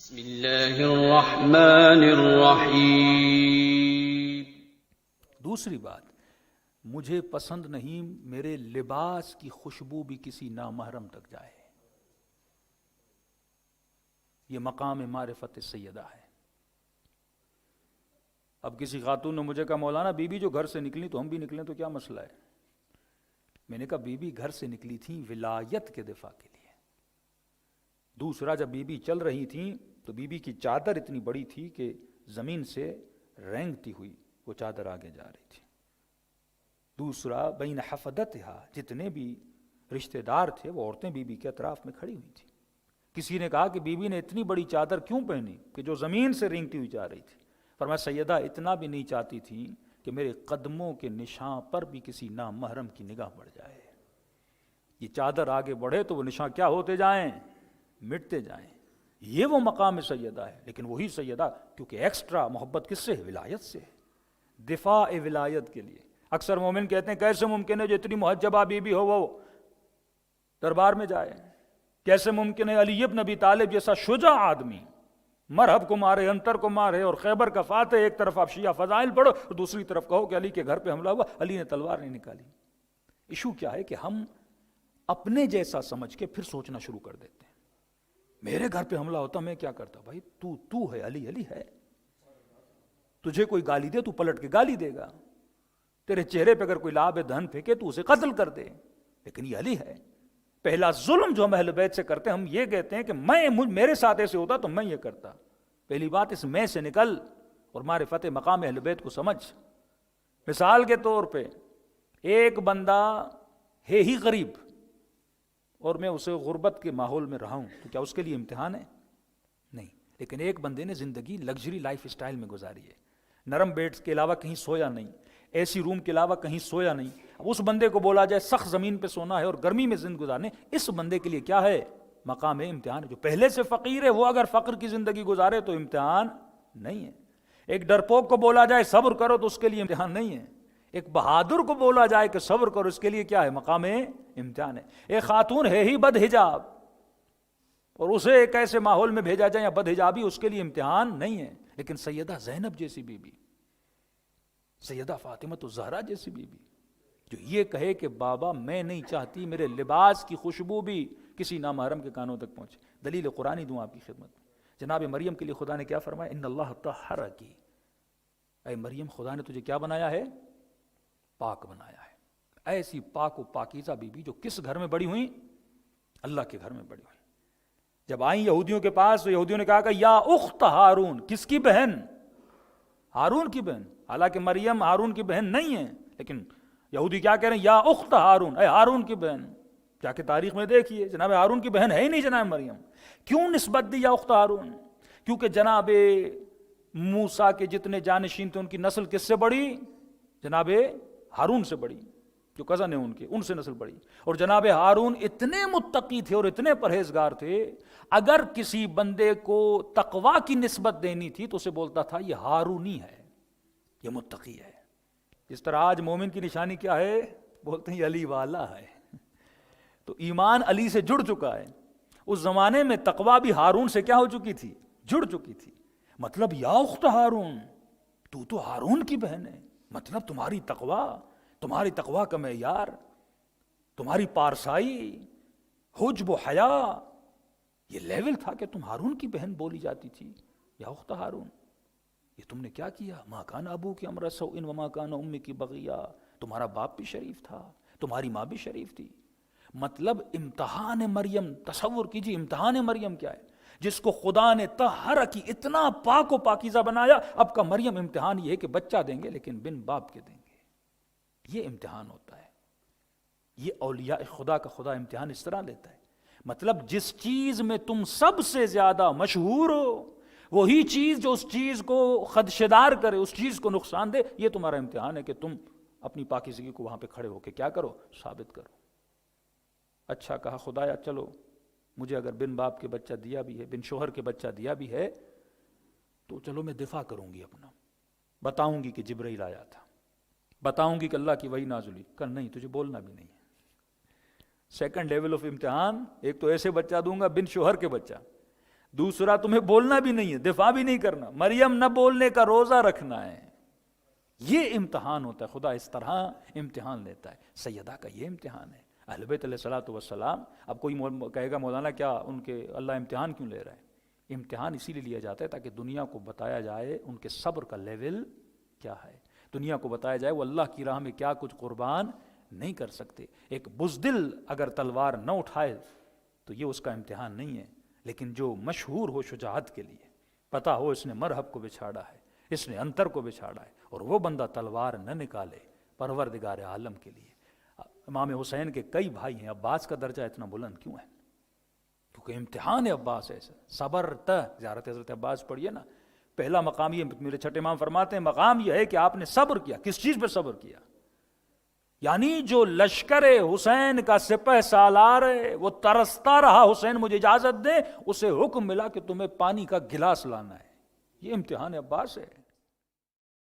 بسم اللہ الرحمن الرحیم۔ دوسری بات، مجھے پسند نہیں میرے لباس کی خوشبو بھی کسی نامحرم تک جائے۔ یہ مقام معرفت سیدہ ہے۔ اب کسی خاتون نے مجھے کہا مولانا بی بی جو گھر سے نکلی تو ہم بھی نکلیں تو کیا مسئلہ ہے؟ میں نے کہا بی بی گھر سے نکلی تھیں ولایت کے دفاع کے لیے۔ دوسرا، جب بی بی چل رہی تھیں تو بی بی کی چادر اتنی بڑی تھی کہ زمین سے رینگتی ہوئی وہ چادر آگے جا رہی تھی۔ دوسرا، بین حفدتہا، جتنے بھی رشتہ دار تھے وہ عورتیں بی بی کے اطراف میں کھڑی ہوئی تھیں۔ کسی نے کہا کہ بی بی نے اتنی بڑی چادر کیوں پہنی کہ جو زمین سے رینگتی ہوئی جا رہی تھی؟ فرمایا سیدہ اتنا بھی نہیں چاہتی تھی کہ میرے قدموں کے نشان پر بھی کسی نامحرم کی نگاہ پڑ جائے۔ یہ چادر آگے بڑھے تو وہ نشان کیا ہوتے جائیں؟ مٹتے جائیں۔ یہ وہ مقام سیدہ ہے، لیکن وہی سیدہ کیونکہ ایکسٹرا محبت کس سے ہے؟ ولایت سے ہے، دفاع ولایت کے لیے۔ اکثر مومن کہتے ہیں کیسے ممکن ہے جو اتنی محجبہ بی بی ہو وہ دربار میں جائے؟ کیسے ممکن ہے علی ابن ابی طالب جیسا شجاع آدمی مرحب کو مارے، انتر کو مارے، اور خیبر کا فاتح؟ ایک طرف آپ شیعہ فضائل پڑھو اور دوسری طرف کہو کہ علی کے گھر پہ حملہ ہوا، علی نے تلوار نہیں نکالی۔ ایشو کیا ہے کہ ہم اپنے جیسا سمجھ کے پھر سوچنا شروع کر دیتے ہیں۔ میرے گھر پہ حملہ ہوتا میں کیا کرتا؟ بھائی تو ہے، علی ہے۔ تجھے کوئی گالی دے تو پلٹ کے گالی دے گا، تیرے چہرے پہ اگر کوئی لعاب دہن پھینکے تو اسے قتل کر دے، لیکن یہ علی ہے۔ پہلا ظلم جو ہم اہل بیت سے کرتے ہیں، ہم یہ کہتے ہیں کہ میرے ساتھ ایسے ہوتا تو میں یہ کرتا۔ پہلی بات اس میں سے نکل اور معرفت مقام اہل بیت کو سمجھ۔ مثال کے طور پہ ایک بندہ ہے ہی غریب اور میں اسے غربت کے ماحول میں رہا ہوں تو کیا اس کے لیے امتحان ہے؟ نہیں۔ لیکن ایک بندے نے زندگی لگژری لائف اسٹائل میں گزاری ہے، نرم بیڈز کے علاوہ کہیں سویا نہیں، اے سی روم کے علاوہ کہیں سویا نہیں۔ اب اس بندے کو بولا جائے سخت زمین پہ سونا ہے اور گرمی میں زندگی گزارنے، اس بندے کے لیے کیا ہے؟ مقام امتحان ہے۔ جو پہلے سے فقیر ہے وہ اگر فقر کی زندگی گزارے تو امتحان نہیں ہے۔ ایک ڈرپوک کو بولا جائے صبر کرو تو اس کے لیے امتحان نہیں ہے۔ ایک بہادر کو بولا جائے کہ صبر کرو، اس کے لیے کیا ہے؟ مقام امتحان ہے۔ ایک خاتون ہے ہی بد حجاب اور اسے ایک ایسے ماحول میں بھیجا جائے یا بد حجابی، اس کے لیے امتحان نہیں ہے۔ لیکن سیدہ زینب جیسی بی بی، سیدہ فاطمہ الزہرا جیسی بی بی جو یہ کہے کہ بابا میں نہیں چاہتی میرے لباس کی خوشبو بھی کسی نامحرم کے کانوں تک پہنچے۔ دلیل قرآنی دوں آپ کی خدمت میں۔ جناب مریم کے لیے خدا نے کیا فرمایا؟ ان اللہ طہرکی، اے مریم خدا نے تجھے کیا بنایا ہے؟ پاک بنایا ہے۔ ایسی پاک و پاکیزہ بی بی جو کس گھر میں بڑی ہوئیں؟ اللہ کے گھر میں بڑی ہوئیں۔ جب آئیں یہودیوں کے پاس تو یہودیوں نے کہا کہ یا اخت ہارون، کس کی بہن؟ ہارون کی بہن۔ حالانکہ مریم ہارون کی بہن نہیں ہے، لیکن یہودی کیا کہہ رہے ہیں؟ یا اخت ہارون، اے ہارون کی بہن۔ جا کے تاریخ میں دیکھیے جناب ہارون کی بہن ہے ہی نہیں جناب مریم۔ کیوں نسبت دی یا اخت ہارون؟ کیونکہ جناب موسیٰ کے جتنے جانشین تھے ان کی نسل کس سے بڑی؟ جناب ہارون سے بڑی، جو کزن ہیں ان سے نسل بڑی۔ اور جناب ہارون اتنے متقی تھے اور اتنے پرہیزگار تھے، اگر کسی بندے کو تقوی کی نسبت دینی تھی تو اسے بولتا تھا یہ ہارونی ہے، یہ متقی ہے۔ اس طرح آج مومن کی نشانی کیا ہے؟ بولتے ہیں یہ علی والا ہے۔ تو ایمان علی سے جڑ چکا ہے۔ اس زمانے میں تقوی بھی ہارون سے کیا ہو چکی تھی؟ جڑ چکی تھی۔ مطلب یا اخت ہارون، تو ہارون کی بہن ہے، مطلب تمہاری تقوی کا معیار، تمہاری پارسائی، حجب و حیا، یہ لیول تھا کہ تم ہارون کی بہن بولی جاتی تھی۔ یا اخت ہارون، یہ تم نے کیا کیا؟ ما کان ابو کی امر سوء وما کان امی کی بغیہ، تمہارا باپ بھی شریف تھا، تمہاری ماں بھی شریف تھی۔ مطلب امتحان مریم، تصور کیجیے امتحان مریم کیا ہے، جس کو خدا نے طہر کی اتنا پاک و پاکیزہ بنایا، اب کا مریم امتحان یہ ہے کہ بچہ دیں گے لیکن بن باپ کے دیں گے۔ یہ امتحان ہوتا ہے۔ یہ اولیاء خدا کا خدا امتحان اس طرح لیتا ہے۔ مطلب جس چیز میں تم سب سے زیادہ مشہور ہو، وہی چیز جو اس چیز کو خدشدار کرے، اس چیز کو نقصان دے، یہ تمہارا امتحان ہے کہ تم اپنی پاکیزگی کو وہاں پہ کھڑے ہو کے کیا کرو؟ ثابت کرو۔ اچھا کہا خدایا چلو مجھے اگر بن باپ کے بچہ دیا بھی ہے، بن شوہر کے بچہ دیا بھی ہے تو چلو میں دفاع کروں گی اپنا، بتاؤں گی کہ جبرائیل آیا تھا، بتاؤں گی کہ اللہ کی وحی نازل ہوئی۔ کہ نہیں، تجھے بولنا بھی نہیں ہے۔ سیکنڈ لیول آف امتحان، ایک تو ایسے بچہ دوں گا بن شوہر کے بچہ، دوسرا تمہیں بولنا بھی نہیں ہے، دفاع بھی نہیں کرنا، مریم نہ بولنے کا روزہ رکھنا ہے. یہ امتحان ہوتا ہے، خدا اس طرح امتحان لیتا ہے. سیدہ کا یہ امتحان ہے. اہل بیت علیہ الصلوۃ والسلام. اب کوئی کہے گا مولانا کیا ان کے اللہ امتحان کیوں لے رہا ہے؟ امتحان اسی لیے لیا جاتا ہے تاکہ دنیا کو بتایا جائے ان کے صبر کا لیول کیا ہے، دنیا کو بتایا جائے وہ اللہ کی راہ میں کیا کچھ قربان نہیں کر سکتے. ایک بزدل اگر تلوار نہ اٹھائے تو یہ اس کا امتحان نہیں ہے، لیکن جو مشہور ہو شجاعت کے لیے، پتا ہو اس نے مرحب کو بچھاڑا ہے، اس نے انتر کو بچھاڑا ہے، اور وہ بندہ تلوار نہ نکالے پروردگار عالم کے لیے. امام حسین کے کئی بھائی ہیں، عباس کا درجہ اتنا بلند کیوں ہے؟ کیونکہ امتحان ہے عباس ایسا. صبر زیارت حضرت عباس پڑھیے نا، پہلا مقام یہ، میرے چھٹے امام فرماتے ہیں مقام یہ ہے کہ آپ نے صبر کیا. کس چیز پہ صبر کیا؟ یعنی جو لشکر حسین کا سپہ سالار ہے وہ ترستا رہا حسین مجھے اجازت دے، اسے حکم ملا کہ تمہیں پانی کا گلاس لانا ہے. یہ امتحان عباس ہے.